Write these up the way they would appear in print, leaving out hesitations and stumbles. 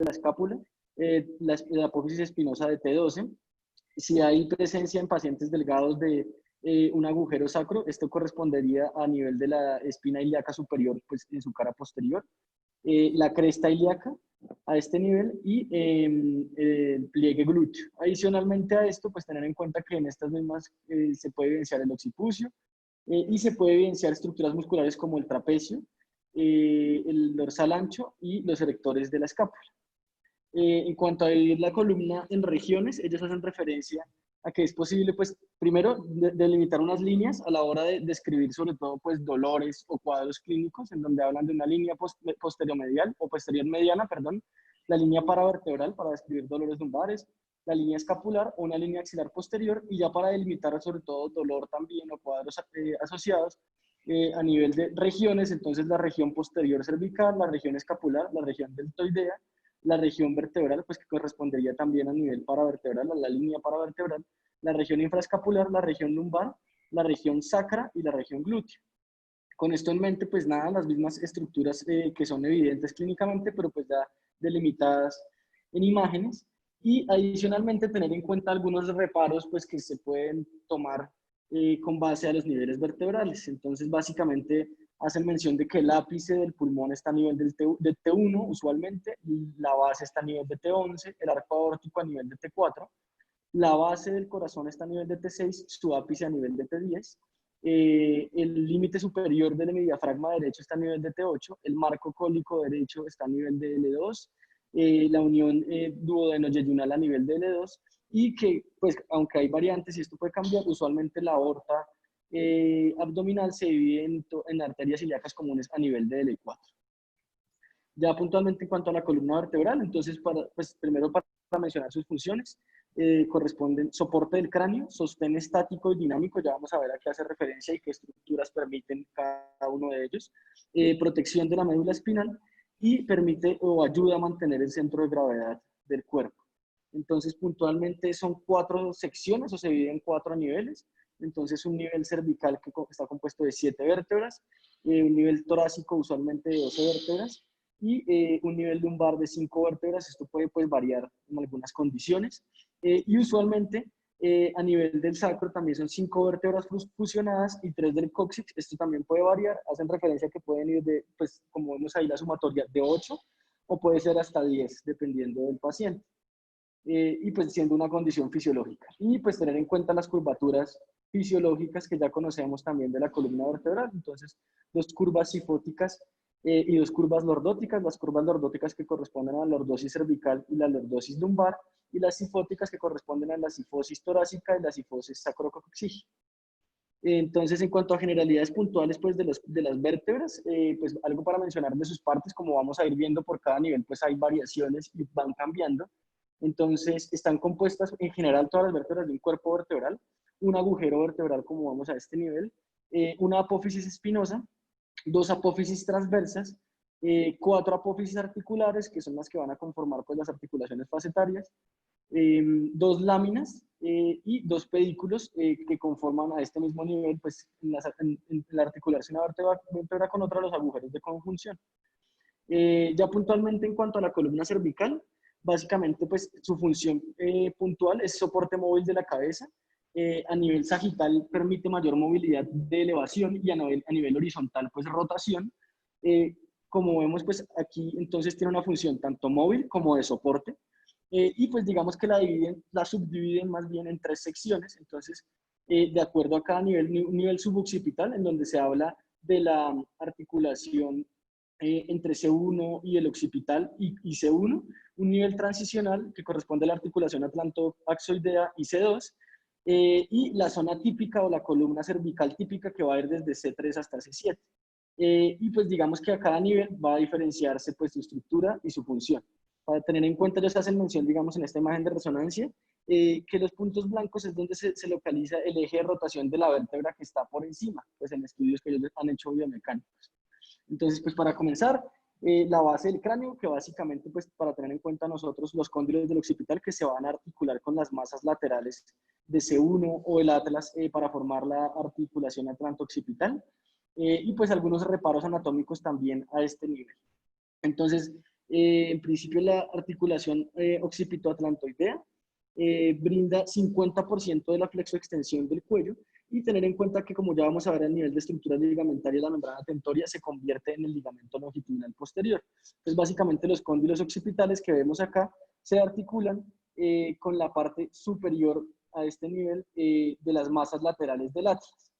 la escápula, la apófisis espinosa de T12. Si hay presencia en pacientes delgados de un agujero sacro, esto correspondería a nivel de la espina ilíaca superior, pues en su cara posterior. La cresta ilíaca a este nivel y el pliegue glúteo. Adicionalmente a esto, pues tener en cuenta que en estas mismas se puede evidenciar el occipucio y se puede evidenciar estructuras musculares como el trapecio, el dorsal ancho y los erectores de la escápula. En cuanto a dividir la columna en regiones, ellos hacen referencia a que es posible, pues, primero, delimitar unas líneas a la hora de describir sobre todo, pues, dolores o cuadros clínicos, en donde hablan de una línea posterior-medial o posterior-mediana, perdón, la línea paravertebral para describir dolores lumbares, la línea escapular o una línea axilar posterior, y ya para delimitar sobre todo dolor también o cuadros asociados a nivel de regiones, entonces la región posterior cervical, la región escapular, la región deltoidea, la región vertebral, pues que correspondería también a nivel paravertebral, a la línea paravertebral, la región infraescapular, la región lumbar, la región sacra y la región glútea. Con esto en mente, pues nada, las mismas estructuras que son evidentes clínicamente, pero pues ya delimitadas en imágenes. Y adicionalmente tener en cuenta algunos reparos pues que se pueden tomar con base a los niveles vertebrales. Entonces, básicamente, hacen mención de que el ápice del pulmón está a nivel de T1 usualmente, la base está a nivel de T11, el arco aórtico a nivel de T4, la base del corazón está a nivel de T6, su ápice a nivel de T10, el límite superior del hemidiafragma derecho está a nivel de T8, el marco cólico derecho está a nivel de L2, la unión duodeno-yeyunal a nivel de L2, y que, pues, aunque hay variantes y esto puede cambiar, usualmente la aorta abdominal se divide en arterias ilíacas comunes a nivel de L4. Ya puntualmente en cuanto a la columna vertebral, entonces, pues, primero para mencionar sus funciones, corresponden soporte del cráneo, sostén estático y dinámico, ya vamos a ver a qué hace referencia y qué estructuras permiten cada uno de ellos, protección de la médula espinal y permite o ayuda a mantener el centro de gravedad del cuerpo. Entonces, puntualmente son 4 secciones o se divide en 4 niveles. Entonces, un nivel cervical que está compuesto de 7 vértebras, un nivel torácico usualmente de 12 vértebras y un nivel lumbar de 5 vértebras. Esto puede, pues, variar en algunas condiciones. Y usualmente a nivel del sacro también son 5 vértebras fusionadas y 3 del cóccix. Esto también puede variar. Hacen referencia a que pueden ir de, pues, como vemos ahí la sumatoria, de 8 o puede ser hasta 10, dependiendo del paciente. Y pues siendo una condición fisiológica. Y pues tener en cuenta las curvaturas fisiológicas que ya conocemos también de la columna vertebral. Entonces, 2 curvas sifóticas y 2 curvas lordóticas. Las curvas lordóticas que corresponden a la lordosis cervical y la lordosis lumbar, y las sifóticas que corresponden a la sifosis torácica y la sifosis sacrococcígea. Entonces, en cuanto a generalidades puntuales, pues, de las vértebras, pues algo para mencionar de sus partes, como vamos a ir viendo por cada nivel, pues hay variaciones y van cambiando. Entonces, están compuestas en general todas las vértebras de un cuerpo vertebral, un agujero vertebral, como vamos a este nivel, una apófisis espinosa, 2 apófisis transversas, 4 apófisis articulares, que son las que van a conformar, pues, las articulaciones facetarias, 2 láminas y 2 pedículos que conforman a este mismo nivel, pues, en la articulación una vértebra con otra, los agujeros de conjunción. Ya puntualmente en cuanto a la columna cervical, básicamente, pues, su función puntual es soporte móvil de la cabeza. A nivel sagital permite mayor movilidad de elevación y a nivel horizontal, pues, rotación. Como vemos, pues, aquí entonces tiene una función tanto móvil como de soporte. Y pues digamos que la subdividen más bien en 3 secciones. Entonces, de acuerdo a cada nivel, un nivel suboccipital, en donde se habla de la articulación entre C1 y el occipital y C1, un nivel transicional que corresponde a la articulación atlantoaxoidea y C2, y la zona típica o la columna cervical típica, que va a ir desde C3 hasta C7. Y pues digamos que a cada nivel va a diferenciarse, pues, su estructura y su función. Para tener en cuenta, ellos hacen mención, digamos, en esta imagen de resonancia, que los puntos blancos es donde se localiza el eje de rotación de la vértebra que está por encima, pues, en estudios que ellos han hecho biomecánicos. Entonces, pues, para comenzar, la base del cráneo, que básicamente, pues, para tener en cuenta nosotros los cóndilos del occipital, que se van a articular con las masas laterales de C1 o el atlas para formar la articulación atlanto-occipital, y pues algunos reparos anatómicos también a este nivel. Entonces, En principio, la articulación occipito-atlantoidea brinda 50% de la flexoextensión del cuello, y tener en cuenta que, como ya vamos a ver, a nivel de estructura ligamentaria, la membrana tentoria se convierte en el ligamento longitudinal posterior. Entonces, básicamente, los cóndilos occipitales que vemos acá se articulan con la parte superior a este nivel de las masas laterales del atlas.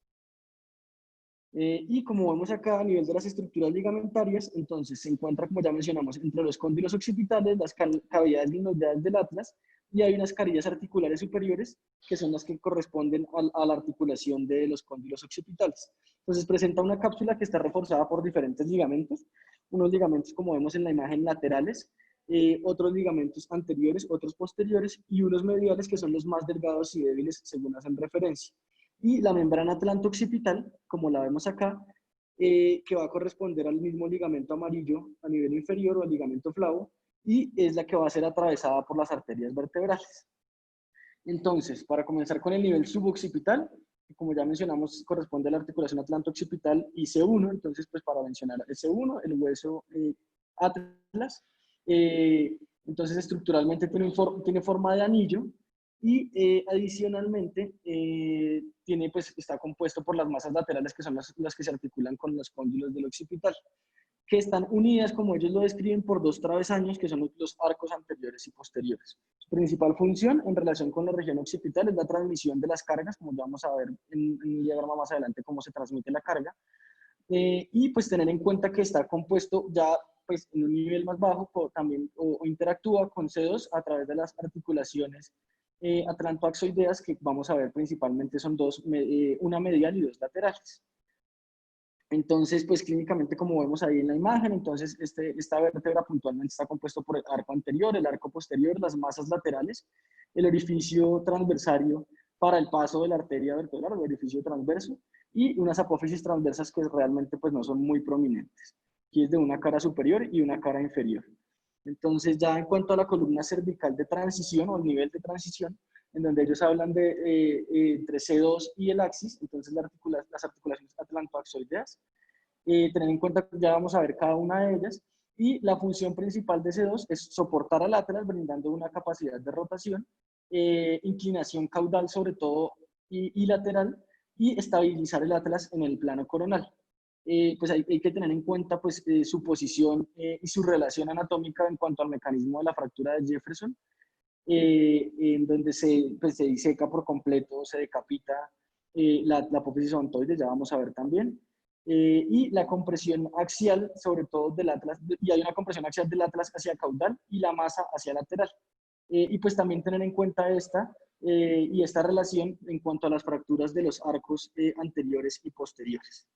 Y como vemos acá a nivel de las estructuras ligamentarias, entonces se encuentra, como ya mencionamos, entre los cóndilos occipitales, las cavidades glenoideales del atlas, y hay unas carillas articulares superiores que son las que corresponden a la articulación de los cóndilos occipitales. Entonces presenta una cápsula que está reforzada por diferentes ligamentos, unos ligamentos, como vemos en la imagen, laterales, otros ligamentos anteriores, otros posteriores, y unos mediales que son los más delgados y débiles según hacen referencia. Y la membrana atlanto-occipital, como la vemos acá, que va a corresponder al mismo ligamento amarillo a nivel inferior, o al ligamento flavo, y es la que va a ser atravesada por las arterias vertebrales. Entonces, para comenzar con el nivel suboccipital, que como ya mencionamos, corresponde a la articulación atlanto-occipital y C1, entonces, pues para mencionar el C1, el hueso atlas, entonces estructuralmente tiene forma de anillo, y adicionalmente pues, está compuesto por las masas laterales, que son las que se articulan con los cóndilos del occipital, que están unidas, como ellos lo describen, por dos travesaños, que son los arcos anteriores y posteriores. Su principal función en relación con la región occipital es la transmisión de las cargas, como ya vamos a ver en un diagrama más adelante cómo se transmite la carga, y pues tener en cuenta que está compuesto ya pues en un nivel más bajo también, o interactúa con C2 a través de las articulaciones atlantoaxoideas, que vamos a ver principalmente son dos, una medial y dos laterales. Entonces, pues clínicamente, como vemos ahí en la imagen, entonces esta vértebra puntualmente está compuesto por el arco anterior, el arco posterior, las masas laterales, el orificio transversario para el paso de la arteria vertebral, el orificio transverso, y unas apófisis transversas que realmente pues no son muy prominentes, que es de una cara superior y una cara inferior. Entonces, ya en cuanto a la columna cervical de transición, o el nivel de transición, en donde ellos hablan de entre C2 y el axis, entonces las articulaciones atlantoaxoideas, tener en cuenta que ya vamos a ver cada una de ellas, y la función principal de C2 es soportar al atlas, brindando una capacidad de rotación, inclinación caudal sobre todo y lateral, y estabilizar el atlas en el plano coronal. Pues hay que tener en cuenta pues, su posición y su relación anatómica en cuanto al mecanismo de la fractura de Jefferson, en donde pues, se diseca por completo, se decapita la apófisis odontoide, ya vamos a ver también, y la compresión axial, sobre todo del atlas, y hay una compresión axial del atlas hacia caudal y la masa hacia lateral. Y pues también tener en cuenta y esta relación en cuanto a las fracturas de los arcos anteriores y posteriores.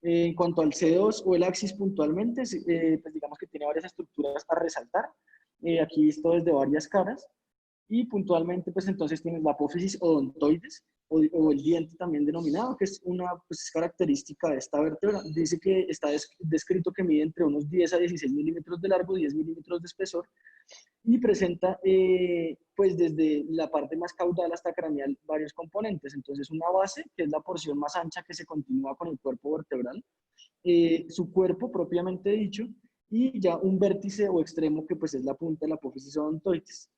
En cuanto al C2 o el axis puntualmente, pues digamos que tiene varias estructuras a resaltar. Aquí esto desde varias caras. Y puntualmente, pues entonces tienes la apófisis odontoides, o el diente también denominado, que es una pues, característica de esta vértebra. Dice que está descrito que mide entre unos 10 a 16 milímetros de largo, 10 milímetros de espesor, y presenta pues desde la parte más caudal hasta craneal varios componentes. Entonces una base, que es la porción más ancha que se continúa con el cuerpo vertebral, su cuerpo propiamente dicho, y ya un vértice o extremo que pues es la punta de la apófisis odontoides.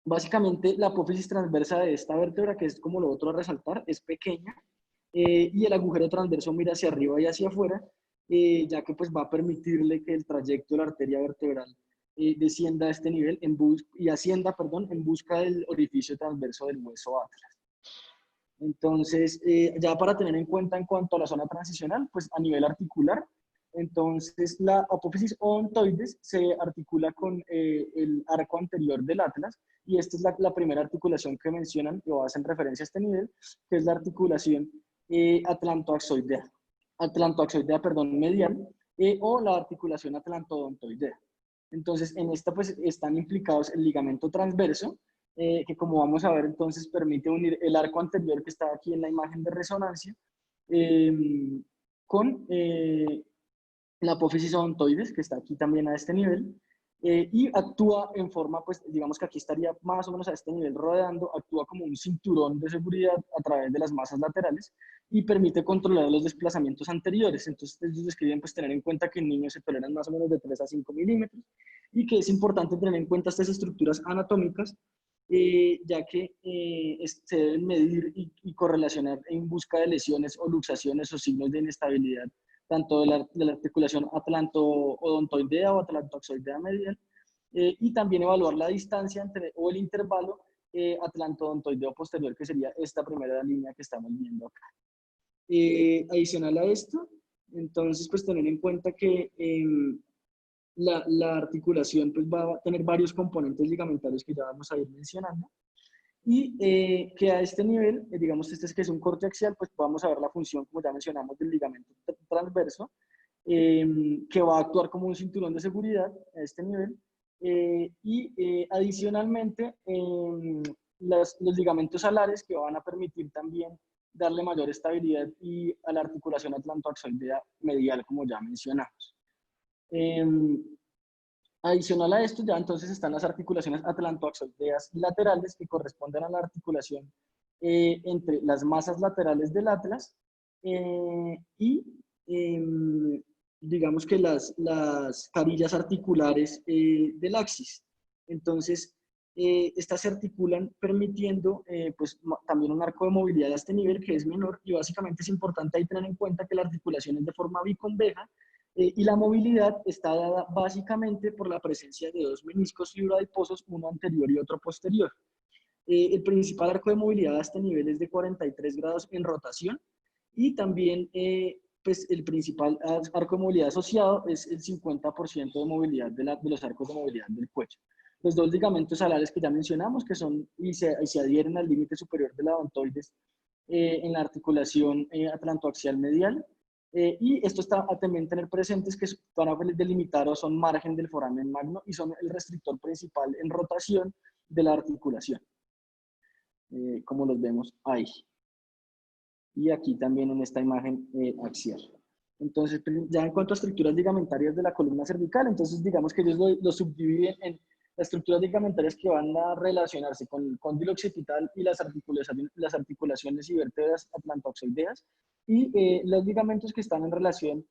Básicamente la apófisis transversa de esta vértebra, que es como lo otro a resaltar, es pequeña, y el agujero transverso mira hacia arriba y hacia afuera, ya que pues va a permitirle que el trayecto de la arteria vertebral descienda a este nivel y ascienda, perdón, en busca del orificio transverso del hueso atlas. Entonces, ya para tener en cuenta en cuanto a la zona transicional, pues a nivel articular, entonces la apófisis odontoides se articula con el arco anterior del atlas, y esta es la primera articulación que mencionan o hacen referencia a este nivel, que es la articulación atlantoaxoidea, perdón, medial, o la articulación atlantoodontoidea. Entonces, en esta pues están implicados el ligamento transverso, que como vamos a ver entonces permite unir el arco anterior que está aquí en la imagen de resonancia con la apófisis odontoides, que está aquí también a este nivel, y actúa en forma, pues digamos que aquí estaría más o menos a este nivel rodeando, actúa como un cinturón de seguridad a través de las masas laterales, y permite controlar los desplazamientos anteriores. Entonces ellos describen pues tener en cuenta que en niños se toleran más o menos de 3 a 5 milímetros y que es importante tener en cuenta estas estructuras anatómicas, ya que se deben medir y correlacionar en busca de lesiones o luxaciones o signos de inestabilidad, tanto de la articulación atlanto-odontoidea o atlantoaxoidea medial, y también evaluar la distancia entre, o el intervalo atlanto-odontoideo posterior, que sería esta primera línea que estamos viendo acá. Adicional a esto, entonces, pues tener en cuenta que la articulación pues, va a tener varios componentes ligamentarios que ya vamos a ir mencionando, y que a este nivel, digamos, este es que es un corte axial, pues vamos a ver la función, como ya mencionamos, del ligamento transverso, que va a actuar como un cinturón de seguridad a este nivel, y adicionalmente los ligamentos alares que van a permitir también darle mayor estabilidad y a la articulación atlantoaxoidea medial, como ya mencionamos. Adicional a esto, ya entonces están las articulaciones atlantoaxoideas laterales que corresponden a la articulación entre las masas laterales del atlas y digamos que las carillas articulares del axis. Entonces, estas se articulan permitiendo pues, también un arco de movilidad a este nivel que es menor, y básicamente es importante ahí tener en cuenta que la articulación es de forma biconveja, y la movilidad está dada básicamente por la presencia de dos meniscos fibroadiposos, uno anterior y otro posterior. El principal arco de movilidad a este nivel es de 43 grados en rotación, y también pues el principal arco de movilidad asociado es el 50% de movilidad de los arcos de movilidad del cuello. Los dos ligamentos alares que ya mencionamos, que son y se adhieren al límite superior de la odontoides en la articulación atlantoaxial medial. Y esto está a también tener presentes que van a delimitar o son margen del foramen magno y son el restrictor principal en rotación de la articulación, como los vemos ahí. Y aquí también en esta imagen axial. Entonces, ya en cuanto a estructuras ligamentarias de la columna cervical, entonces digamos que ellos lo subdividen en las estructuras ligamentarias que van a relacionarse con el cóndilo occipital y las articulaciones y vértebras atlantoaxoideas, y los ligamentos que están en relación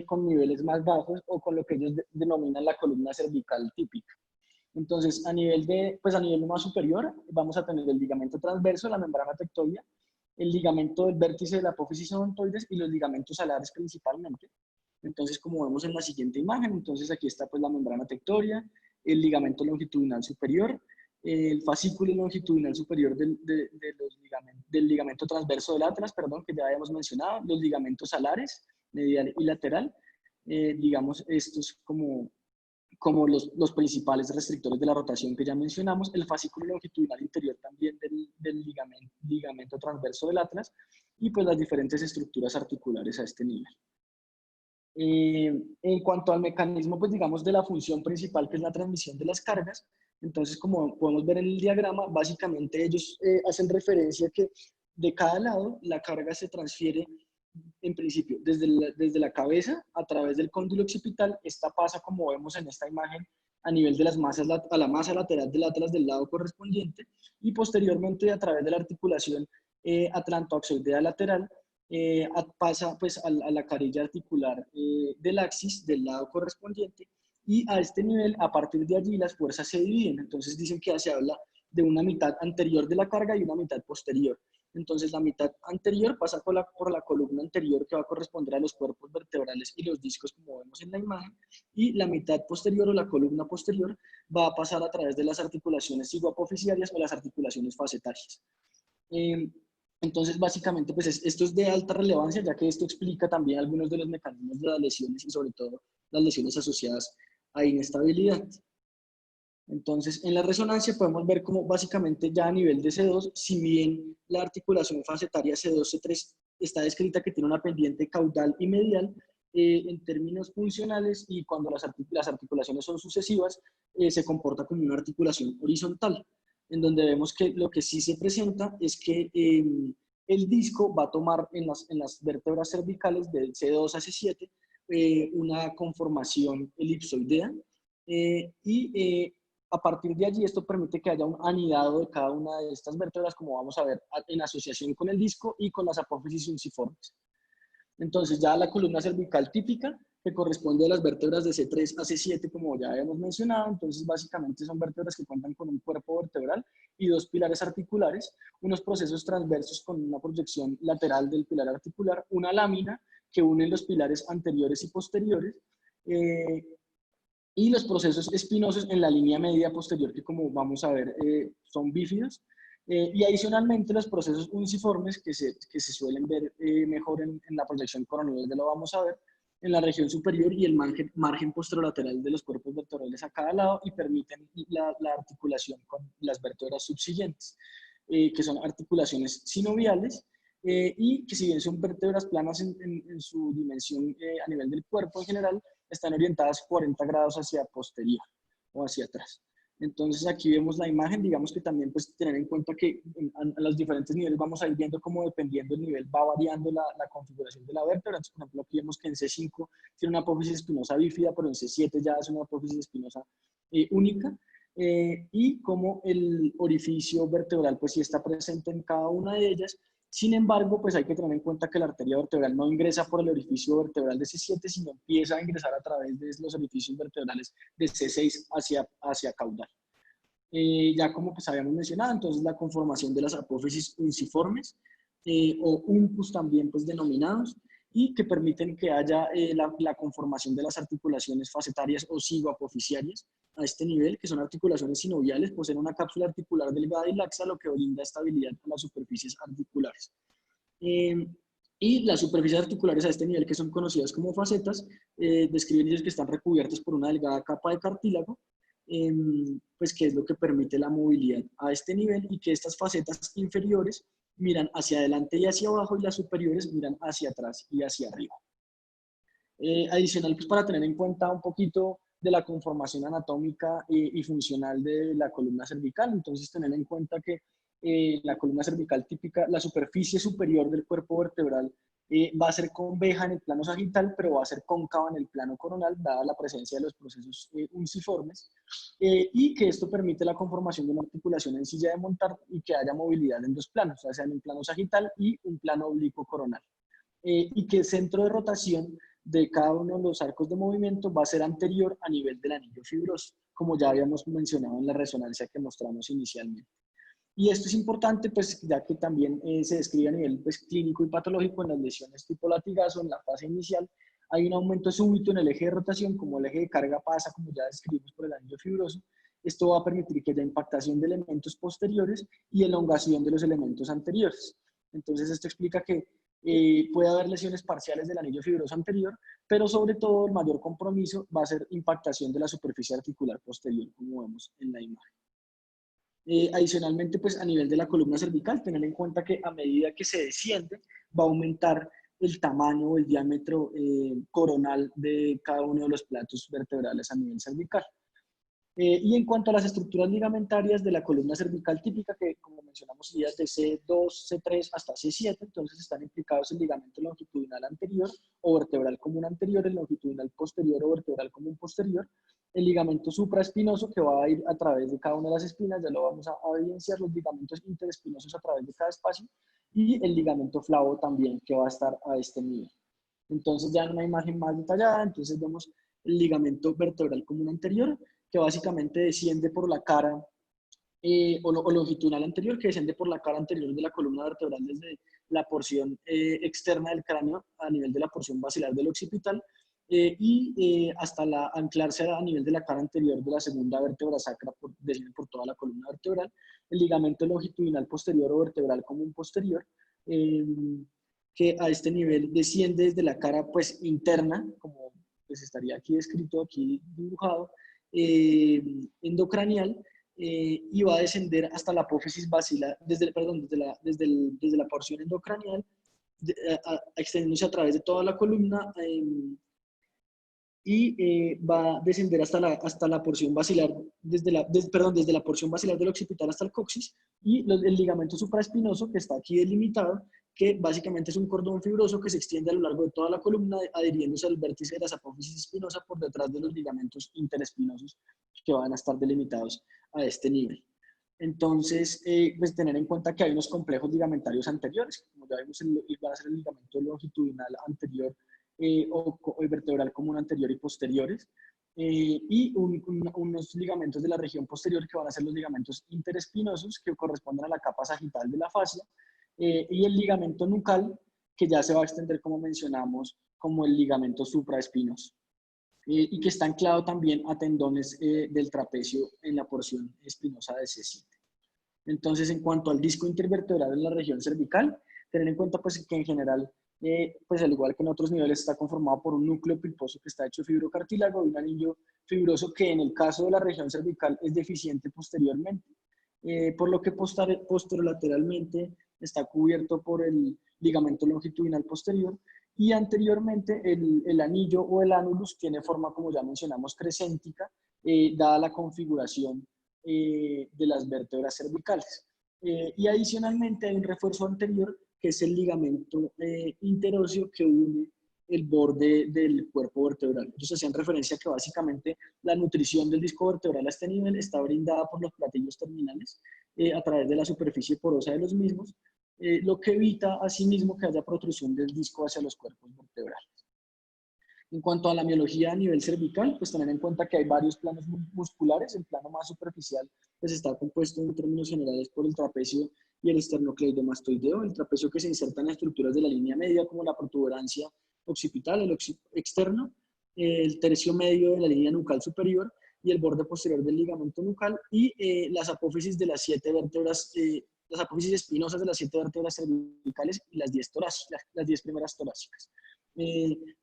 con niveles más bajos o con lo que ellos denominan la columna cervical típica. Entonces, a nivel más superior, vamos a tener el ligamento transverso, la membrana tectoidea, el ligamento del vértice de la apófisis odontoides y los ligamentos alares principalmente. Entonces, como vemos en la siguiente imagen, entonces aquí está pues la membrana tectoidea, el ligamento longitudinal superior, el fascículo longitudinal superior del ligamento transverso del atlas, perdón, que ya habíamos mencionado, los ligamentos alares, medial y lateral, digamos estos como los principales restrictores de la rotación que ya mencionamos, el fascículo longitudinal interior también del ligamento transverso del atlas, y pues las diferentes estructuras articulares a este nivel. En cuanto al mecanismo, pues digamos, de la función principal, que es la transmisión de las cargas, entonces como podemos ver en el diagrama, básicamente ellos hacen referencia que de cada lado la carga se transfiere en principio desde la cabeza a través del cóndilo occipital. Esta pasa, como vemos en esta imagen, a nivel de las masas, a la masa lateral del atlas del lado correspondiente, y posteriormente a través de la articulación atlantoaxoidea lateral, pasa pues a la carilla articular del axis del lado correspondiente, y a este nivel, a partir de allí, las fuerzas se dividen. Entonces dicen que se habla de una mitad anterior de la carga y una mitad posterior. Entonces la mitad anterior pasa por la columna anterior, que va a corresponder a los cuerpos vertebrales y los discos, como vemos en la imagen, y la mitad posterior o la columna posterior va a pasar a través de las articulaciones cigoapofisiarias o las articulaciones facetarias. Entonces, básicamente, pues esto es de alta relevancia, ya que esto explica también algunos de los mecanismos de las lesiones y sobre todo las lesiones asociadas a inestabilidad. Entonces, en la resonancia podemos ver cómo básicamente ya a nivel de C2, si bien la articulación facetaria C2, C3 está descrita que tiene una pendiente caudal y medial, en términos funcionales y cuando las articulaciones son sucesivas, se comporta como una articulación horizontal, en donde vemos que lo que sí se presenta es que el disco va a tomar en las vértebras cervicales de C2 a C7 una conformación elipsoidea, y A partir de allí, esto permite que haya un anidado de cada una de estas vértebras, como vamos a ver, en asociación con el disco y con las apófisis unciformes. Entonces, ya la columna cervical típica, que corresponde a las vértebras de C3 a C7, como ya habíamos mencionado. Entonces, básicamente son vértebras que cuentan con un cuerpo vertebral y dos pilares articulares, unos procesos transversos con una proyección lateral del pilar articular, una lámina que une los pilares anteriores y posteriores, y los procesos espinosos en la línea media posterior, que como vamos a ver son bífidos, y adicionalmente los procesos unciformes que se suelen ver mejor en la proyección coronal, ya lo vamos a ver, en la región superior y el margen posterolateral de los cuerpos vertebrales a cada lado, y permiten la articulación con las vértebras subsiguientes, que son articulaciones sinoviales, y que si bien son vértebras planas en su dimensión a nivel del cuerpo en general, están orientadas 40 grados hacia posterior o hacia atrás. Entonces aquí vemos la imagen, digamos que también pues tener en cuenta que a los diferentes niveles vamos a ir viendo cómo dependiendo del nivel va variando la configuración de la vértebra. Entonces, por ejemplo, aquí vemos que en C5 tiene una apófisis espinosa bífida, pero en C7 ya es una apófisis espinosa única, y como el orificio vertebral pues sí está presente en cada una de ellas. Sin embargo, pues hay que tener en cuenta que la arteria vertebral no ingresa por el orificio vertebral de C7, sino empieza a ingresar a través de los orificios vertebrales de C6 hacia caudal. Ya como pues habíamos mencionado, entonces la conformación de las apófisis unciformes, o uncus también pues denominados, y que permiten que haya la conformación de las articulaciones facetarias o cigoapofisiarias a este nivel, que son articulaciones sinoviales, poseen una cápsula articular delgada y laxa, lo que brinda estabilidad a las superficies articulares. Y las superficies articulares a este nivel, que son conocidas como facetas, describen ellos que están recubiertas por una delgada capa de cartílago, pues que es lo que permite la movilidad a este nivel, y que estas facetas inferiores miran hacia adelante y hacia abajo, y las superiores miran hacia atrás y hacia arriba. Adicional, pues para tener en cuenta un poquito de la conformación anatómica y funcional de la columna cervical, entonces tener en cuenta que la columna cervical típica, la superficie superior del cuerpo vertebral va a ser conveja en el plano sagital, pero va a ser cóncava en el plano coronal, dada la presencia de los procesos unciformes, y que esto permite la conformación de una articulación en silla de montar y que haya movilidad en dos planos, ya sea en un plano sagital y un plano oblicuo coronal. Y que el centro de rotación de cada uno de los arcos de movimiento va a ser anterior a nivel del anillo fibroso, como ya habíamos mencionado en la resonancia que mostramos inicialmente. Y esto es importante, pues, ya que también se describe a nivel pues, clínico y patológico en las lesiones tipo latigazo, en la fase inicial, hay un aumento súbito en el eje de rotación, como el eje de carga pasa, como ya describimos por el anillo fibroso. Esto va a permitir que haya impactación de elementos posteriores y elongación de los elementos anteriores. Entonces, esto explica que puede haber lesiones parciales del anillo fibroso anterior, pero sobre todo el mayor compromiso va a ser impactación de la superficie articular posterior, como vemos en la imagen. Adicionalmente, pues a nivel de la columna cervical, tener en cuenta que a medida que se desciende, va a aumentar el tamaño o el diámetro coronal de cada uno de los platos vertebrales a nivel cervical. Y en cuanto a las estructuras ligamentarias de la columna cervical típica, que como mencionamos, iría de C2, C3 hasta C7, entonces están implicados el ligamento longitudinal anterior o vertebral común anterior, el longitudinal posterior o vertebral común posterior, el ligamento supraespinoso que va a ir a través de cada una de las espinas, ya lo vamos a evidenciar, los ligamentos interespinosos a través de cada espacio, y el ligamento flavo también que va a estar a este nivel. Entonces ya en una imagen más detallada, entonces vemos el ligamento vertebral común anterior, que básicamente desciende por la cara, o longitudinal anterior, que desciende por la cara anterior de la columna vertebral desde la porción externa del cráneo a nivel de la porción basilar del occipital, hasta anclarse a nivel de la cara anterior de la segunda vértebra sacra, desciende por toda la columna vertebral, el ligamento longitudinal posterior o vertebral común posterior, que a este nivel desciende desde la cara pues interna, como pues estaría aquí descrito, aquí dibujado, endocranial, y va a descender hasta la apófisis basilar, desde la porción endocranial, extendiéndose a través de toda la columna, y va a descender hasta la porción basilar, desde la porción basilar del occipital hasta el coxis, y el ligamento supraespinoso, que está aquí delimitado, que básicamente es un cordón fibroso que se extiende a lo largo de toda la columna, adhiriéndose al vértice de las apófisis espinosa por detrás de los ligamentos interespinosos que van a estar delimitados a este nivel. Entonces, pues tener en cuenta que hay unos complejos ligamentarios anteriores, como ya vimos, va a ser el ligamento longitudinal anterior o vertebral común anterior y posteriores, y unos ligamentos de la región posterior que van a ser los ligamentos interespinosos que corresponden a la capa sagital de la fascia, y el ligamento nucal que ya se va a extender, como mencionamos, como el ligamento supraespinoso, y que está anclado también a tendones del trapecio en la porción espinosa de C7. Entonces, en cuanto al disco intervertebral en la región cervical, tener en cuenta pues, que en general, pues al igual que en otros niveles, está conformado por un núcleo pulposo que está hecho de fibrocartílago y un anillo fibroso que en el caso de la región cervical es deficiente posteriormente, por lo que posterolateralmente está cubierto por el ligamento longitudinal posterior, y anteriormente el anillo o el annulus tiene forma, como ya mencionamos, crescéntica, dada la configuración de las vértebras cervicales. Y adicionalmente hay un refuerzo anterior que es el ligamento interóseo que une el borde del cuerpo vertebral. Entonces hacían referencia a que básicamente la nutrición del disco vertebral a este nivel está brindada por los platillos terminales a través de la superficie porosa de los mismos, lo que evita asimismo que haya protrusión del disco hacia los cuerpos vertebrales. En cuanto a la miología a nivel cervical, pues tener en cuenta que hay varios planos musculares. El plano más superficial pues está compuesto en términos generales por el trapecio y el esternocleidomastoideo, el trapecio que se inserta en las estructuras de la línea media como la protuberancia occipital, el externo, el tercio medio de la línea nucal superior y el borde posterior del ligamento nucal, y las apófisis de las 7 vértebras, las apófisis espinosas de las 7 vértebras cervicales y las 10 primeras torácicas.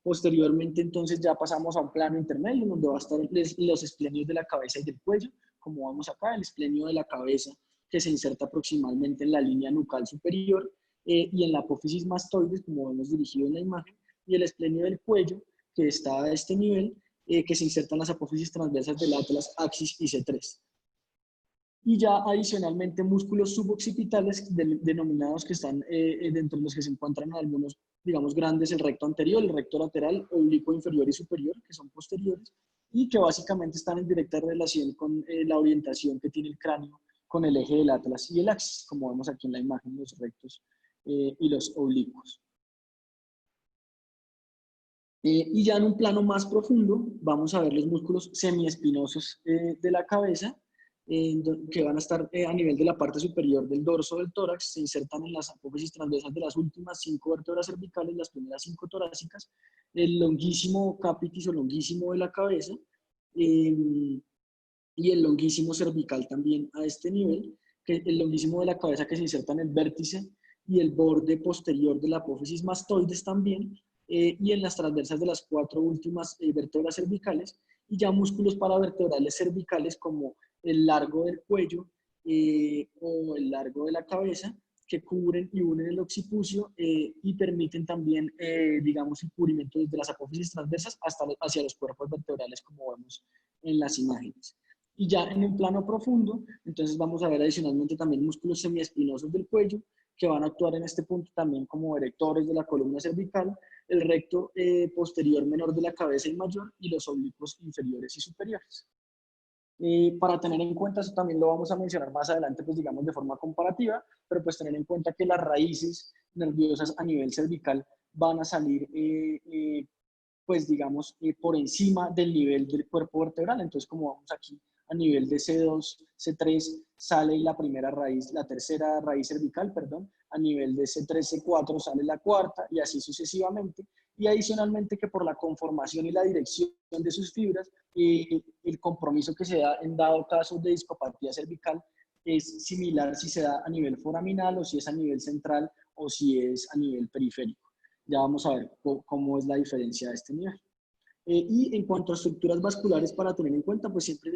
Posteriormente, entonces, ya pasamos a un plano intermedio donde va a estar los esplenios de la cabeza y del cuello, como vamos acá, el esplenio de la cabeza que se inserta aproximadamente en la línea nucal superior, y en la apófisis mastoides, como vemos dirigido en la imagen, y el esplenio del cuello que está a este nivel, que se inserta en las apófisis transversas del atlas, axis y C3. Y ya adicionalmente músculos suboccipitales denominados que están dentro de los que se encuentran algunos, digamos, grandes, el recto anterior, el recto lateral, oblicuo inferior y superior, que son posteriores, y que básicamente están en directa relación con la orientación que tiene el cráneo con el eje del atlas y el axis, como vemos aquí en la imagen, los rectos y los oblicuos. Y ya en un plano más profundo vamos a ver los músculos semiespinosos de la cabeza, que van a estar a nivel de la parte superior del dorso del tórax, se insertan en las apófisis transversas de las últimas 5 vértebras cervicales, las primeras 5 torácicas, el longuísimo capitis o longuísimo de la cabeza, y el longuísimo cervical también a este nivel, que el longuísimo de la cabeza que se inserta en el vértice y el borde posterior de la apófisis mastoides también, y en las transversas de las 4 últimas vértebras cervicales, y ya músculos paravertebrales cervicales como el largo del cuello o el largo de la cabeza, que cubren y unen el occipucio y permiten también, digamos, el cubrimiento desde las apófisis transversas hasta hacia los cuerpos vertebrales, como vemos en las imágenes. Y ya en un plano profundo, entonces vamos a ver adicionalmente también músculos semiespinosos del cuello, que van a actuar en este punto también como erectores de la columna cervical, el recto posterior menor de la cabeza y mayor, y los oblicuos inferiores y superiores. Para tener en cuenta, eso también lo vamos a mencionar más adelante, pues digamos de forma comparativa, pero pues tener en cuenta que las raíces nerviosas a nivel cervical van a salir pues digamos, por encima del nivel del cuerpo vertebral. Entonces, como vamos aquí a nivel de C2, C3, sale la primera raíz, la tercera raíz cervical, perdón, a nivel de C3, C4 sale la cuarta, y así sucesivamente. Y adicionalmente que por la conformación y la dirección de sus fibras, el compromiso que se da en dado caso de discopatía cervical es similar si se da a nivel foraminal o si es a nivel central o si es a nivel periférico. Ya vamos a ver cómo es la diferencia de este nivel. Y en cuanto a estructuras vasculares para tener en cuenta, pues siempre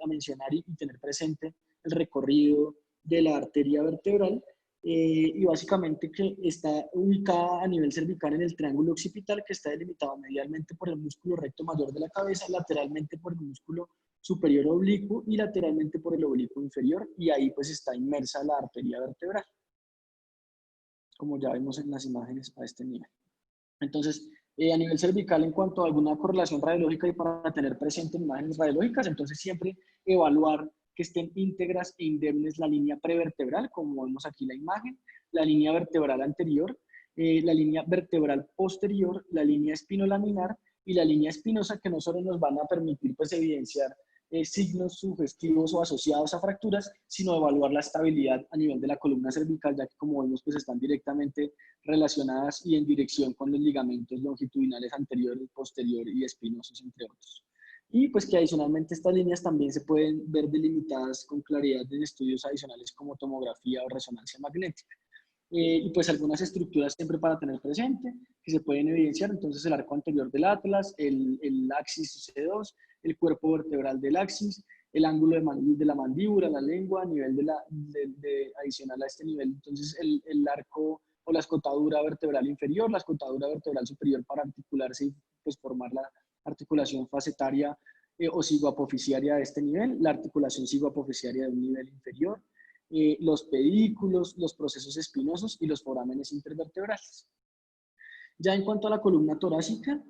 a mencionar y tener presente el recorrido de la arteria vertebral, y básicamente que está ubicada a nivel cervical en el triángulo occipital, que está delimitado medialmente por el músculo recto mayor de la cabeza, lateralmente por el músculo superior oblicuo y lateralmente por el oblicuo inferior, y ahí pues está inmersa la arteria vertebral. como ya vemos en las imágenes a este nivel. Entonces, a nivel cervical, en cuanto a alguna correlación radiológica y para tener presente en imágenes radiológicas, entonces siempre evaluar que estén íntegras e indemnes la línea prevertebral, como vemos aquí la imagen, la línea vertebral anterior, la línea vertebral posterior, la línea espinolaminar y la línea espinosa, que no solo nos van a permitir pues evidenciar signos sugestivos o asociados a fracturas, sino evaluar la estabilidad a nivel de la columna cervical, ya que como vemos pues están directamente relacionadas y en dirección con los ligamentos longitudinales anterior, posterior y espinosos, entre otros. Y pues que adicionalmente estas líneas también se pueden ver delimitadas con claridad en estudios adicionales como tomografía o resonancia magnética. Y pues algunas estructuras siempre para tener presente que se pueden evidenciar, entonces el arco anterior del atlas, el axis C2, el cuerpo vertebral del axis, el ángulo de la mandíbula, la lengua, a nivel adicional a este nivel, entonces el arco o la escotadura vertebral inferior, la escotadura vertebral superior para articularse y pues formar la articulación facetaria o cigoapofisiaria de este nivel, la articulación cigoapofisiaria de un nivel inferior, los pedículos, los procesos espinosos y los forámenes intervertebrales. Ya en cuanto a la columna torácica,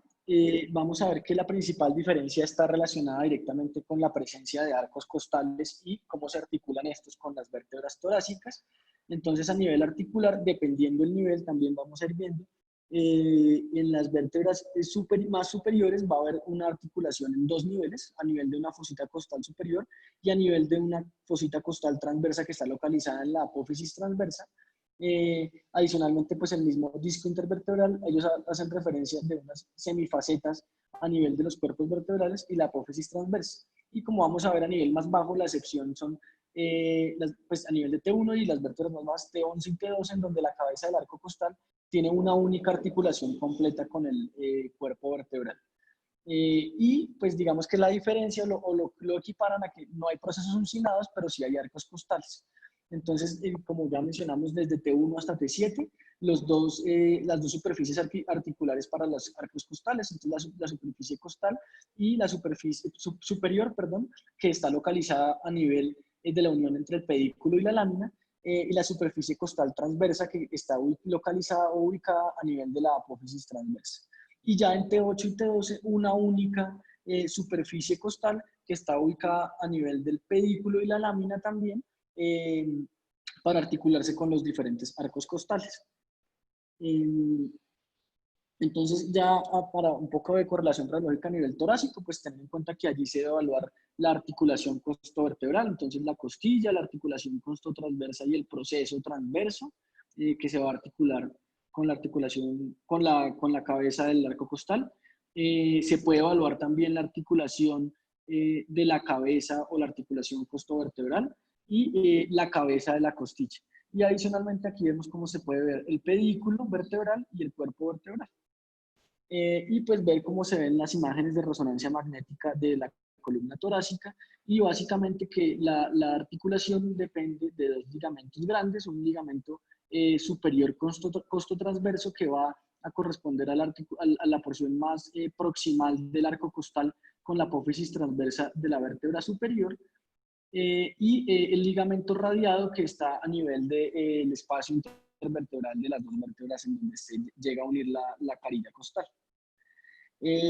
vamos a ver que la principal diferencia está relacionada directamente con la presencia de arcos costales y cómo se articulan estos con las vértebras torácicas. Entonces, a nivel articular, dependiendo del nivel, también vamos a ir viendo, en las vértebras más superiores va a haber una articulación en dos niveles, a nivel de una fosita costal superior y a nivel de una fosita costal transversa que está localizada en la apófisis transversa. Adicionalmente, pues el mismo disco intervertebral, ellos hacen referencia de unas semifacetas a nivel de los cuerpos vertebrales y la apófisis transversa. Y como vamos a ver a nivel más bajo, la excepción son pues a nivel de T1 y las vértebras más bajas T11 y T12, en donde la cabeza del arco costal tiene una única articulación completa con el cuerpo vertebral. Y pues digamos que la diferencia lo equiparan a que no hay procesos uncinados, pero sí hay arcos costales. Entonces, como ya mencionamos, desde T1 hasta T7, las dos superficies articulares para los arcos costales, entonces la superficie costal y la superficie superior, perdón, que está localizada a nivel de la unión entre el pedículo y la lámina, y la superficie costal transversa, que está localizada o ubicada a nivel de la apófisis transversa. Y ya en T8 y T12, una única superficie costal que está ubicada a nivel del pedículo y la lámina también, para articularse con los diferentes arcos costales. Entonces, ya para un poco de correlación radiológica a nivel torácico, pues tener en cuenta que allí se debe evaluar la articulación costovertebral, entonces la costilla, la articulación costotransversa y el proceso transverso, que se va a articular con la articulación, con la cabeza del arco costal. Se puede evaluar también la articulación de la cabeza o la articulación costovertebral y la cabeza de la costilla. Y adicionalmente aquí vemos cómo se puede ver el pedículo vertebral y el cuerpo vertebral. Y pues ver cómo se ven las imágenes de resonancia magnética de la columna torácica y básicamente que la articulación depende de dos ligamentos grandes, un ligamento superior costotransverso que va a corresponder a la porción más proximal del arco costal con la apófisis transversa de la vértebra superior, y el ligamento radiado que está a nivel del espacio intervertebral de las dos vértebras en donde se llega a unir la carilla costal.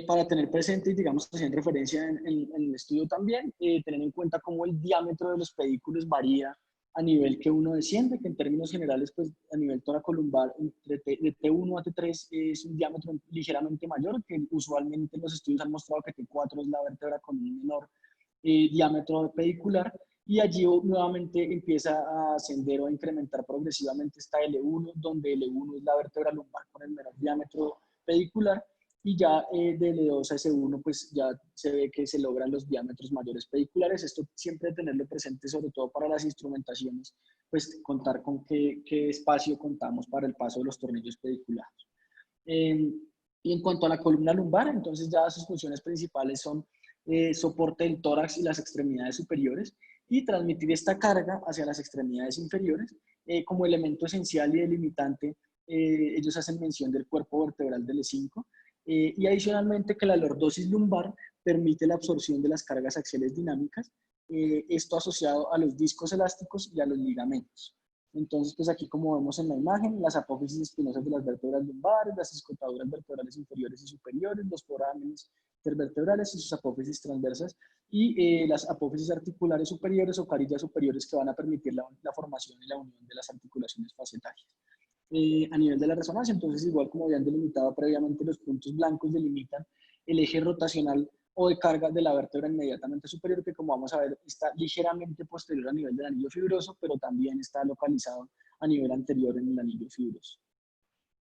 Para tener presente, digamos, haciendo referencia en el estudio también, tener en cuenta cómo el diámetro de los pedículos varía a nivel que uno desciende, que en términos generales, pues a nivel toracolumbar, de T1 a T3 es un diámetro ligeramente mayor, que usualmente los estudios han mostrado que T4 es la vértebra con un menor diámetro pedicular, y allí nuevamente empieza a ascender o a incrementar progresivamente esta L1, donde L1 es la vértebra lumbar con el menor diámetro pedicular, y ya de L2 a S1 pues ya se ve que se logran los diámetros mayores pediculares. Esto siempre tenerlo presente, sobre todo para las instrumentaciones, pues contar con qué espacio contamos para el paso de los tornillos pediculares. Y en cuanto a la columna lumbar, entonces ya sus funciones principales son soporte del tórax y las extremidades superiores y transmitir esta carga hacia las extremidades inferiores como elemento esencial y delimitante. Ellos hacen mención del cuerpo vertebral del E5 y adicionalmente que la lordosis lumbar permite la absorción de las cargas axiales dinámicas, esto asociado a los discos elásticos y a los ligamentos. Entonces, pues aquí como vemos en la imagen, las apófisis espinosas de las vértebras lumbares, las escotaduras vertebrales inferiores y superiores, los forámenes intervertebrales y sus apófisis transversas, y las apófisis articulares superiores o carillas superiores que van a permitir la formación y la unión de las articulaciones facetarias. A nivel de la resonancia, entonces igual como habían delimitado previamente, los puntos blancos delimitan el eje rotacional o de carga de la vértebra inmediatamente superior, que como vamos a ver está ligeramente posterior a nivel del anillo fibroso, pero también está localizado a nivel anterior en el anillo fibroso.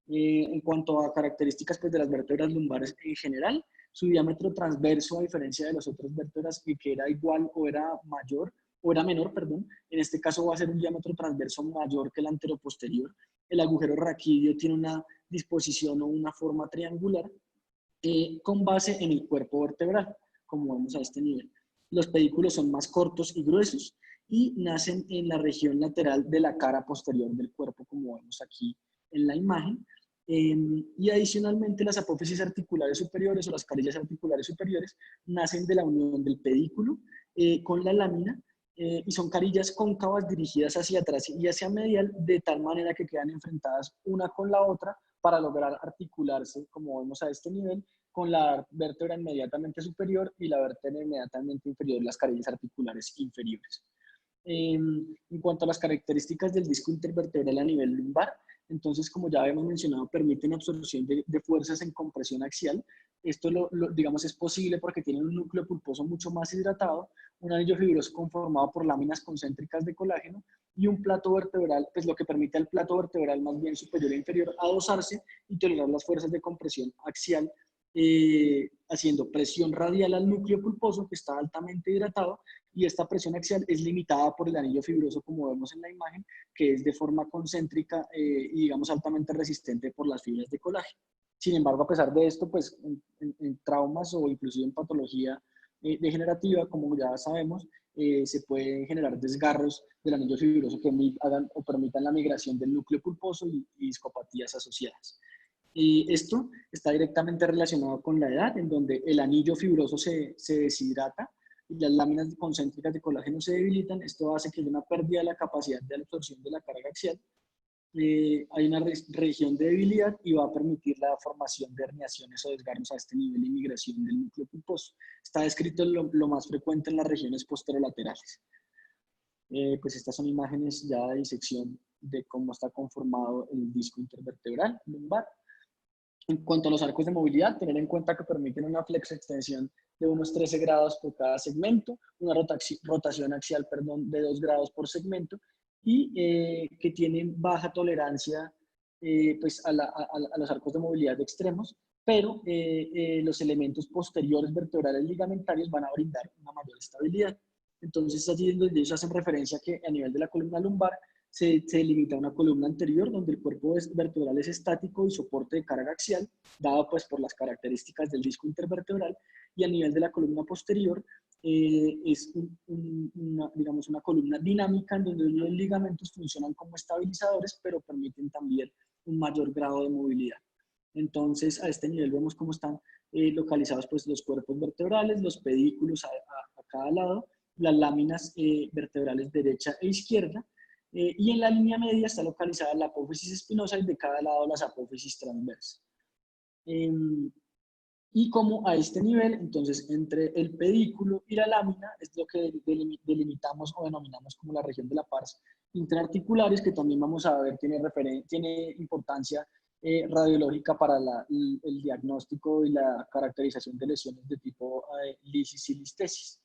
En cuanto a características pues, de las vértebras lumbares en general, su diámetro transverso, a diferencia de las otras vértebras, que era igual o era mayor, o era menor, perdón, en este caso va a ser un diámetro transverso mayor que el anteroposterior. El agujero raquídeo tiene una disposición o una forma triangular con base en el cuerpo vertebral, como vemos a este nivel. Los pedículos son más cortos y gruesos y nacen en la región lateral de la cara posterior del cuerpo, como vemos aquí en la imagen. Y adicionalmente las apófisis articulares superiores o las carillas articulares superiores nacen de la unión del pedículo con la lámina y son carillas cóncavas dirigidas hacia atrás y hacia medial de tal manera que quedan enfrentadas una con la otra para lograr articularse, como vemos a este nivel, con la vértebra inmediatamente superior y la vértebra inmediatamente inferior, las carillas articulares inferiores. En cuanto a las características del disco intervertebral a nivel lumbar, entonces, como ya habíamos mencionado, permiten absorción de fuerzas en compresión axial. Esto, digamos, es posible porque tienen un núcleo pulposo mucho más hidratado, un anillo fibroso conformado por láminas concéntricas de colágeno y un plato vertebral, pues lo que permite al plato vertebral más bien superior e inferior adosarse y tolerar las fuerzas de compresión axial, haciendo presión radial al núcleo pulposo que está altamente hidratado, y esta presión axial es limitada por el anillo fibroso, como vemos en la imagen, que es de forma concéntrica y digamos altamente resistente por las fibras de colágeno. Sin embargo, a pesar de esto, pues en traumas o inclusive en patología degenerativa, como ya sabemos, se pueden generar desgarros del anillo fibroso que hagan o permitan la migración del núcleo pulposo y discopatías asociadas. Y esto está directamente relacionado con la edad, en donde el anillo fibroso se deshidrata y las láminas concéntricas de colágeno se debilitan. Esto hace que haya una pérdida de la capacidad de absorción de la carga axial. Hay una región de debilidad y va a permitir la formación de herniaciones o desgarros a este nivel de migración del núcleo pulposo. Está descrito lo más frecuente en las regiones posterolaterales. Pues estas son imágenes ya de disección de cómo está conformado el disco intervertebral lumbar. En cuanto a los arcos de movilidad, tener en cuenta que permiten una flexoextensión de unos 13 grados por cada segmento, una rotación axial, perdón, de 2 grados por segmento, y que tienen baja tolerancia pues a los arcos de movilidad de extremos, pero los elementos posteriores vertebrales ligamentarios van a brindar una mayor estabilidad. Entonces, allí es donde ellos hacen referencia que a nivel de la columna lumbar se delimita una columna anterior donde el cuerpo vertebral es estático y soporte de carga axial, dado pues por las características del disco intervertebral, y a nivel de la columna posterior es digamos una columna dinámica en donde los ligamentos funcionan como estabilizadores, pero permiten también un mayor grado de movilidad. Entonces, a este nivel vemos cómo están localizados pues, los cuerpos vertebrales, los pedículos a cada lado, las láminas vertebrales derecha e izquierda, y en la línea media está localizada la apófisis espinosa y de cada lado las apófisis transversas. Y como a este nivel, entonces, entre el pedículo y la lámina es lo que delimitamos o denominamos como la región de la pars interarticulares, que también vamos a ver tiene importancia radiológica para el diagnóstico y la caracterización de lesiones de tipo lisis y listesis.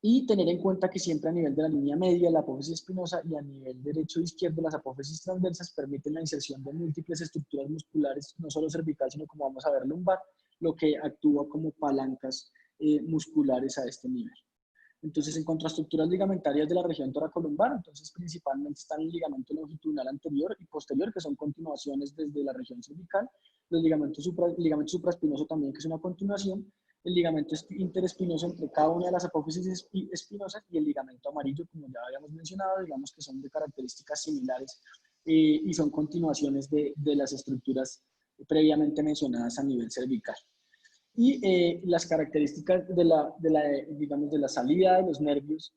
Y tener en cuenta que siempre a nivel de la línea media, la apófisis espinosa, y a nivel derecho e izquierdo, las apófisis transversas permiten la inserción de múltiples estructuras musculares, no solo cervical, sino como vamos a ver lumbar, lo que actúa como palancas musculares a este nivel. Entonces, en cuanto a estructuras ligamentarias de la región toracolumbar, entonces principalmente están el ligamento longitudinal anterior y posterior, que son continuaciones desde la región cervical, el ligamento supraespinoso también, que es una continuación, el ligamento interespinoso entre cada una de las apófisis espinosas y el ligamento amarillo, como ya habíamos mencionado, digamos que son de características similares y son continuaciones de las estructuras previamente mencionadas a nivel cervical. Y las características digamos, de la salida de los nervios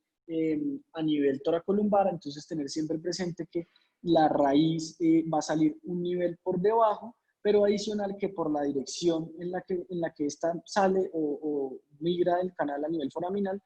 a nivel toracolumbar, entonces tener siempre presente que la raíz va a salir un nivel por debajo, pero adicional que por la dirección en la que esta sale o migra del canal a nivel foraminal,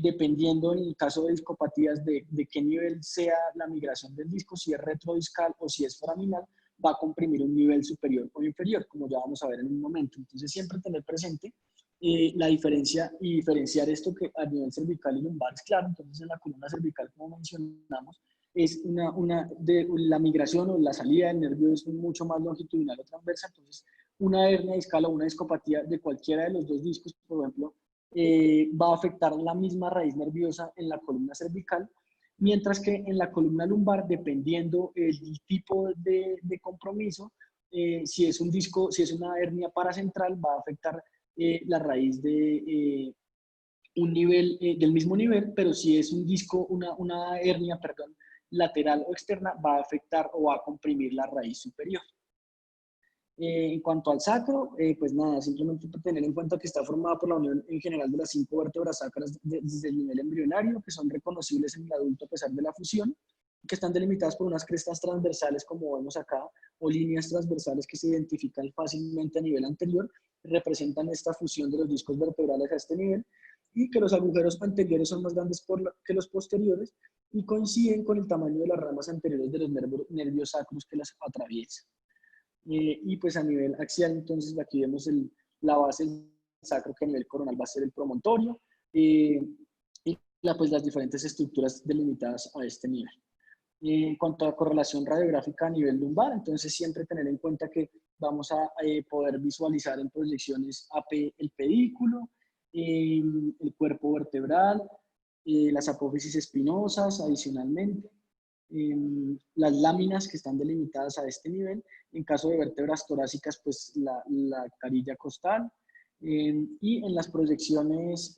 dependiendo en el caso de discopatías de qué nivel sea la migración del disco, si es retrodiscal o si es foraminal, va a comprimir un nivel superior o inferior, como ya vamos a ver en un momento. Entonces siempre tener presente la diferencia y diferenciar esto que a nivel cervical y lumbar es claro. Entonces en la columna cervical, como mencionamos, es la migración o la salida del nervio es mucho más longitudinal o transversa. Entonces una hernia discal o una discopatía de cualquiera de los dos discos, por ejemplo, va a afectar la misma raíz nerviosa en la columna cervical, mientras que en la columna lumbar, dependiendo el tipo de compromiso, si es un disco, si es una hernia paracentral, va a afectar la raíz de un nivel, del mismo nivel, pero si es un disco, una hernia, perdón, lateral o externa, va a afectar o va a comprimir la raíz superior. En cuanto al sacro, pues nada, simplemente tener en cuenta que está formada por la unión en general de las 5 vértebras sacras desde el nivel embrionario, que son reconocibles en el adulto a pesar de la fusión, que están delimitadas por unas crestas transversales, como vemos acá, o líneas transversales que se identifican fácilmente a nivel anterior, representan esta fusión de los discos vertebrales a este nivel, y que los agujeros anteriores son más grandes que los posteriores, y coinciden con el tamaño de las ramas anteriores de los nervios sacros que las atraviesan. Y pues a nivel axial, entonces aquí vemos la base del sacro, que a nivel coronal va a ser el promontorio, y pues las diferentes estructuras delimitadas a este nivel. En cuanto a correlación radiográfica a nivel lumbar, entonces siempre tener en cuenta que vamos a poder visualizar en proyecciones AP el pedículo, el cuerpo vertebral, las apófisis espinosas adicionalmente, las láminas que están delimitadas a este nivel. En caso de vértebras torácicas, pues la carilla costal. Y en las proyecciones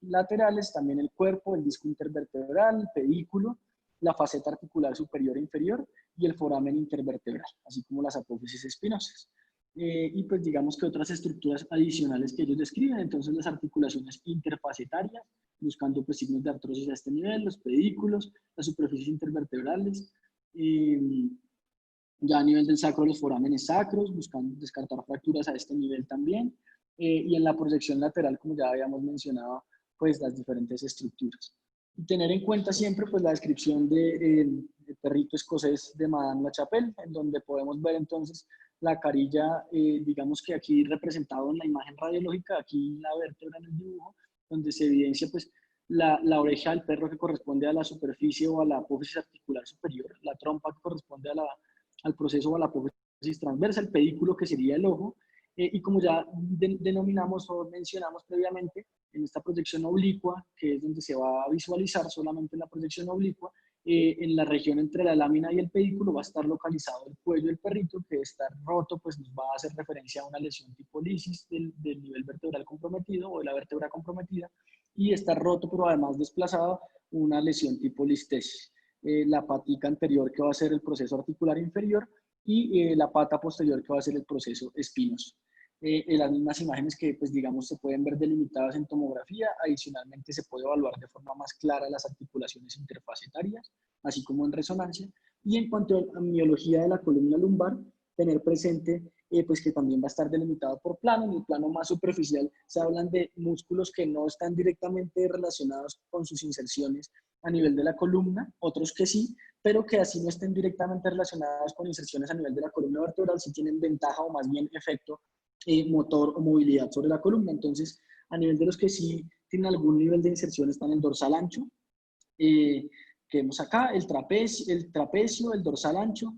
laterales, también el cuerpo, el disco intervertebral, el pedículo, la faceta articular superior e inferior y el foramen intervertebral, así como las apófisis espinosas. Y pues digamos que otras estructuras adicionales que ellos describen, entonces las articulaciones interfacetarias, buscando pues signos de artrosis a este nivel, los pedículos, las superficies intervertebrales, ya a nivel del sacro los forámenes sacros, buscando descartar fracturas a este nivel también, y en la proyección lateral, como ya habíamos mencionado, pues las diferentes estructuras. Y tener en cuenta siempre pues la descripción del perrito escocés de Madame La Chapelle, en donde podemos ver entonces la carilla, digamos que aquí representado en la imagen radiológica, aquí la vértebra en el dibujo, donde se evidencia pues la oreja del perro que corresponde a la superficie o a la apófisis articular superior, la trompa que corresponde al proceso o a la apófisis transversa, el pedículo que sería el ojo, y como ya denominamos o mencionamos previamente, en esta proyección oblicua, que es donde se va a visualizar solamente en la proyección oblicua, en la región entre la lámina y el pedículo va a estar localizado el cuello del perrito, que está roto, pues nos va a hacer referencia a una lesión tipo lisis del nivel vertebral comprometido o de la vértebra comprometida, y está roto, pero además desplazado, una lesión tipo listesis. La patica anterior, que va a ser el proceso articular inferior, y la pata posterior, que va a ser el proceso espinoso. Las mismas imágenes que, pues digamos, se pueden ver delimitadas en tomografía. Adicionalmente, se puede evaluar de forma más clara las articulaciones interfacetarias, así como en resonancia. Y en cuanto a miología de la columna lumbar, tener presente pues que también va a estar delimitado por plano. En el plano más superficial se hablan de músculos que no están directamente relacionados con sus inserciones a nivel de la columna, otros que sí, pero que así no estén directamente relacionados con inserciones a nivel de la columna vertebral, sí tienen ventaja o más bien efecto motor o movilidad sobre la columna. Entonces, a nivel de los que sí tienen algún nivel de inserción, están el dorsal ancho, que vemos acá, el trapecio, el dorsal ancho,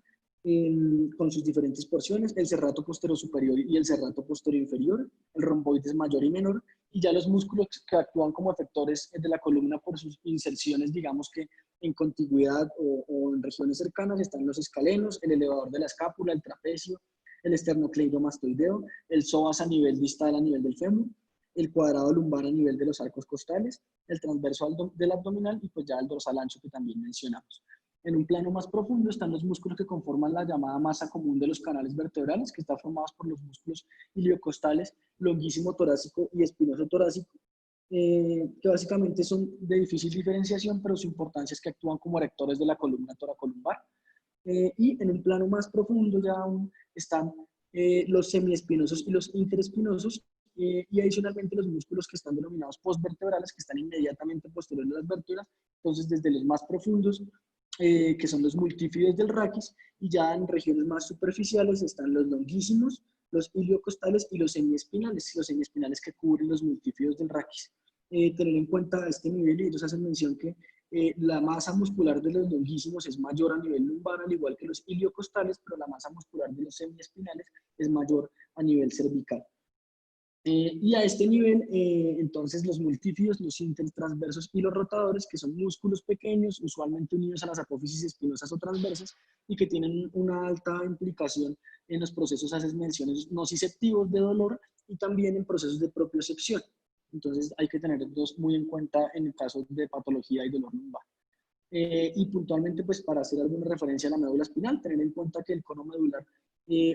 con sus diferentes porciones, el serrato posterior superior y el serrato posterior inferior, el romboides mayor y menor, y ya los músculos que actúan como efectores de la columna por sus inserciones, digamos que en contigüidad o en regiones cercanas, están los escalenos, el elevador de la escápula, el trapecio, el esternocleidomastoideo, el psoas a nivel distal a nivel del fémur, el cuadrado lumbar a nivel de los arcos costales, el transverso del abdominal y pues ya el dorsal ancho que también mencionamos. En un plano más profundo están los músculos que conforman la llamada masa común de los canales vertebrales, que están formados por los músculos iliocostales, longuísimo torácico y espinoso torácico, que básicamente son de difícil diferenciación, pero su importancia es que actúan como erectores de la columna toracolumbar. Y en un plano más profundo ya aún están los semiespinosos y los interespinosos, y adicionalmente los músculos que están denominados postvertebrales, que están inmediatamente posteriores a las vértebras. Entonces, desde los más profundos, que son los multífidos del raquis, y ya en regiones más superficiales están los longuísimos, los iliocostales y los semiespinales que cubren los multífidos del raquis. Tener en cuenta este nivel, y ellos hacen mención que la masa muscular de los longuísimos es mayor a nivel lumbar, al igual que los iliocostales, pero la masa muscular de los semiespinales es mayor a nivel cervical. Y a este nivel, entonces, los multífidos, los intertransversos y los rotadores, que son músculos pequeños, usualmente unidos a las apófisis espinosas o transversas, y que tienen una alta implicación en los procesos, haces menciones, nociceptivos de dolor y también en procesos de propiocepción. Entonces, hay que tener dos muy en cuenta en el caso de patología y dolor lumbar. Y puntualmente, pues para hacer alguna referencia a la médula espinal, tener en cuenta que el cono medular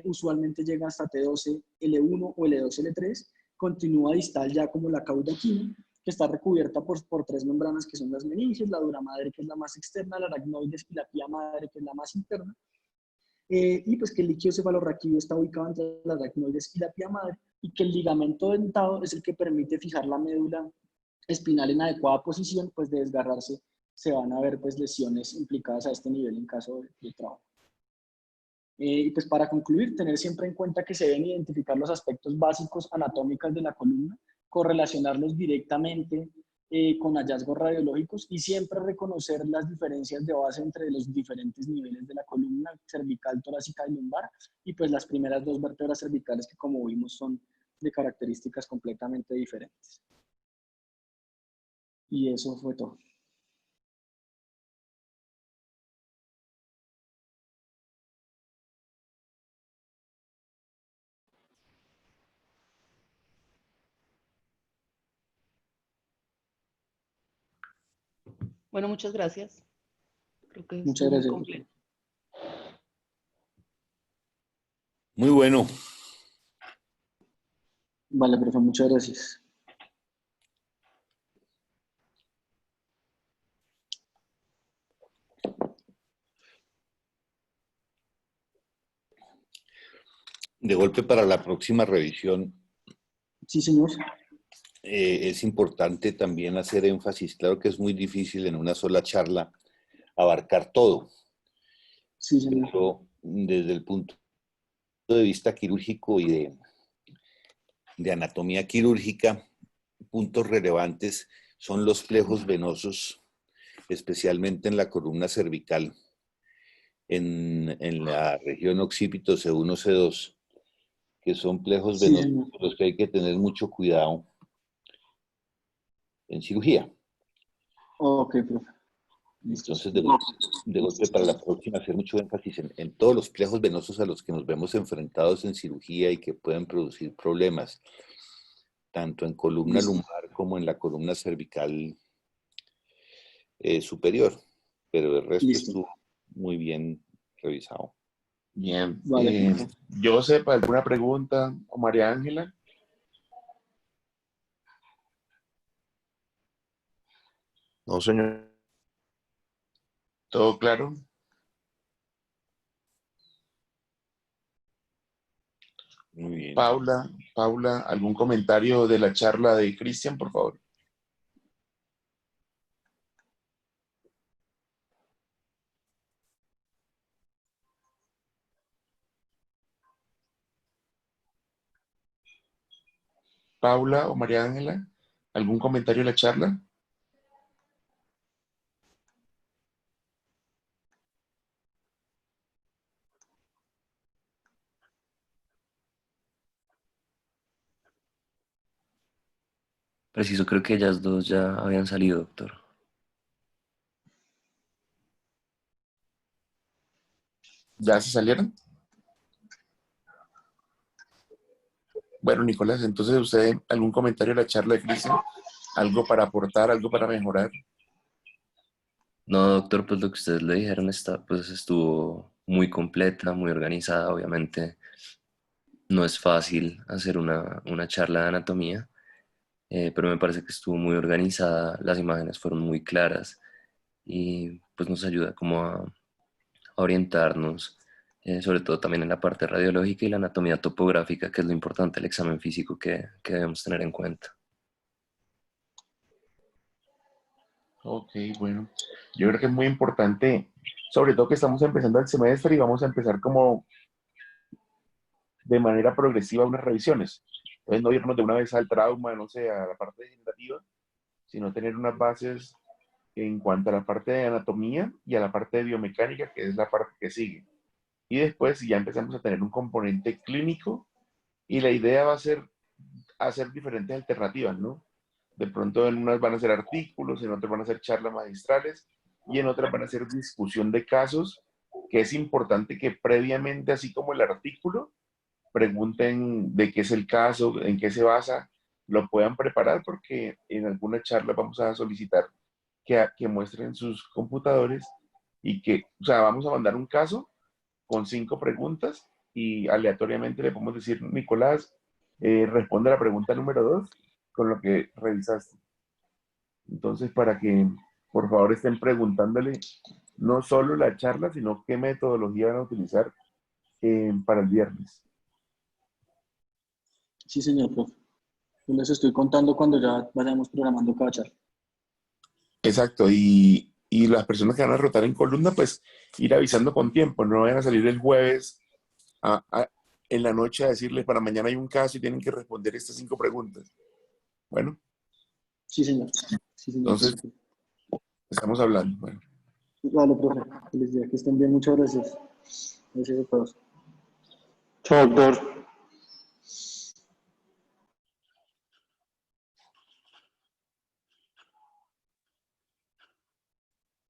usualmente llega hasta T12, L1 o L2, L3, continúa distal ya como la cauda equina, que está recubierta por tres membranas que son las meninges, la dura madre, que es la más externa, la aracnoides, y la pía madre, que es la más interna. Y pues que el líquido cefalorraquídeo está ubicado entre las aracnoides y la pía madre, y que el ligamento dentado es el que permite fijar la médula espinal en adecuada posición, pues de desgarrarse se van a ver pues lesiones implicadas a este nivel en caso de trauma. Y pues para concluir, tener siempre en cuenta que se deben identificar los aspectos básicos anatómicos de la columna, correlacionarlos directamente con hallazgos radiológicos y siempre reconocer las diferencias de base entre los diferentes niveles de la columna, cervical, torácica y lumbar, y pues las primeras dos vértebras cervicales que, como vimos, son de características completamente diferentes. Y eso fue todo. Bueno, muchas gracias. Creo que Muchas estuvo muy gracias. completo. Muy bueno. Vale, profe, muchas gracias. De golpe para la próxima revisión, Sí, señor. es importante también hacer énfasis. Claro que es muy difícil en una sola charla abarcar todo, Sí, señor. pero desde el punto de vista quirúrgico y de anatomía quirúrgica, puntos relevantes son los plejos venosos, especialmente en la columna cervical, en la región occipito C1, C2, que son plejos Sí, venosos señor. con los que hay que tener mucho cuidado en cirugía. Ok, profe. Listo. Entonces, de golpe para la próxima, hacer mucho énfasis en todos los plejos venosos a los que nos vemos enfrentados en cirugía y que pueden producir problemas, tanto en columna Listo. lumbar como en la columna cervical superior. Pero el resto Listo. estuvo muy bien revisado. Bien. Vale, profe. Joseph, ¿alguna pregunta? ¿O María Ángela? No, señor. ¿Todo claro? Muy bien. Paula, ¿algún comentario de la charla de Cristian, por favor? Paula o María Ángela, ¿algún comentario de la charla? Preciso, creo que ellas dos ya habían salido, doctor. ¿Ya se salieron? Bueno, Nicolás, entonces usted, ¿algún comentario de la charla de Cristian? ¿Algo para aportar, algo para mejorar? No, doctor, pues lo que ustedes le dijeron está, pues estuvo muy completa, muy organizada, obviamente. No es fácil hacer una charla de anatomía, pero me parece que estuvo muy organizada, las imágenes fueron muy claras y pues nos ayuda como a orientarnos, sobre todo también en la parte radiológica y la anatomía topográfica, que es lo importante del examen físico que debemos tener en cuenta. Ok, bueno. Yo creo que es muy importante, sobre todo que estamos empezando el semestre y vamos a empezar como de manera progresiva unas revisiones. Entonces no irnos de una vez al trauma, no sé, a la parte degenerativa, sino tener unas bases en cuanto a la parte de anatomía y a la parte de biomecánica, que es la parte que sigue. Y después ya empezamos a tener un componente clínico y la idea va a ser hacer diferentes alternativas, ¿no? De pronto en unas van a ser artículos, en otras van a ser charlas magistrales y en otras van a ser discusión de casos, que es importante que previamente, así como el artículo, pregunten de qué es el caso, en qué se basa, lo puedan preparar porque en alguna charla vamos a solicitar que muestren sus computadores y que, o sea, vamos a mandar un caso con 5 preguntas y aleatoriamente le podemos decir, Nicolás, responde la pregunta número 2 con lo que revisaste. Entonces, para que por favor estén preguntándole no solo la charla, sino qué metodología van a utilizar para el viernes. Sí, señor, profe. Yo les estoy contando cuando ya vayamos programando cada charla. Exacto, y las personas que van a rotar en columna, pues ir avisando con tiempo, no vayan a salir el jueves en la noche a decirles para mañana hay un caso y tienen que responder estas 5 preguntas. Bueno, Sí, señor. Sí, señor. entonces estamos hablando. Bueno, Vale, profe. Que les diga que estén bien. Muchas gracias. Gracias a todos. Chao, doctor.